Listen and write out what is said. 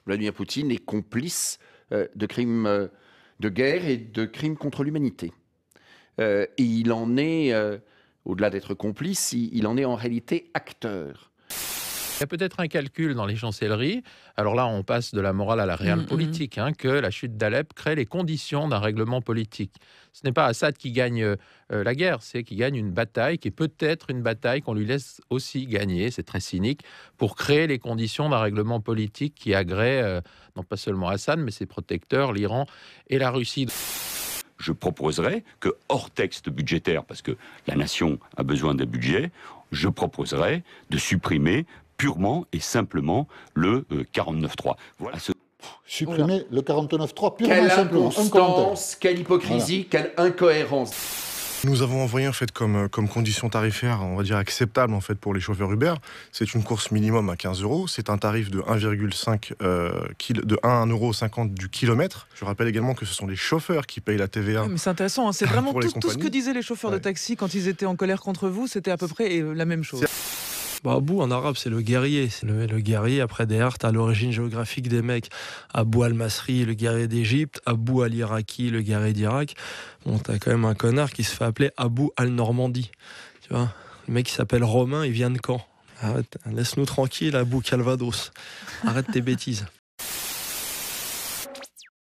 Vladimir Poutine est complice de crimes de guerre et de crimes contre l'humanité. Et il en est, au-delà d'être complice, il en est en réalité acteur. Il y a peut-être un calcul dans les chancelleries. Alors là, on passe de la morale à la réelle politique, que la chute d'Alep crée les conditions d'un règlement politique. Ce n'est pas Assad qui gagne la guerre, c'est qu'il gagne une bataille qui est peut-être une bataille qu'on lui laisse aussi gagner, c'est très cynique, pour créer les conditions d'un règlement politique qui agrée non pas seulement Assad, mais ses protecteurs, l'Iran et la Russie. Je proposerais que, hors texte budgétaire, parce que la nation a besoin d'un budget, je proposerais de supprimer purement et simplement le 49.3. Voilà. Supprimer le 49.3 purement Quelle et simplement. inconstance, quelle hypocrisie, quelle incohérence. Nous avons envoyé en fait comme condition tarifaire, on va dire acceptable en fait pour les chauffeurs Uber, c'est une course minimum à 15 €. C'est un tarif de 1,5 de 1,50 € du kilomètre. Je rappelle également que ce sont les chauffeurs qui payent la TVA. Mais c'est intéressant, hein. C'est vraiment pour les tout ce que compagnies. disaient les chauffeurs de taxi quand ils étaient en colère contre vous, c'était à peu près la même chose. Abou en arabe c'est le guerrier, c'est le guerrier. Après derrière t'as l'origine géographique des mecs. Abou al-Masri, le guerrier d'Égypte, Abou al-Iraki, le guerrier d'Irak. Bon, t'as quand même un connard qui se fait appeler Abou al-Normandie. Tu vois, le mec qui s'appelle Romain, il vient de Caen. Arrête, laisse-nous tranquille, Abou Calvados. Arrête tes bêtises.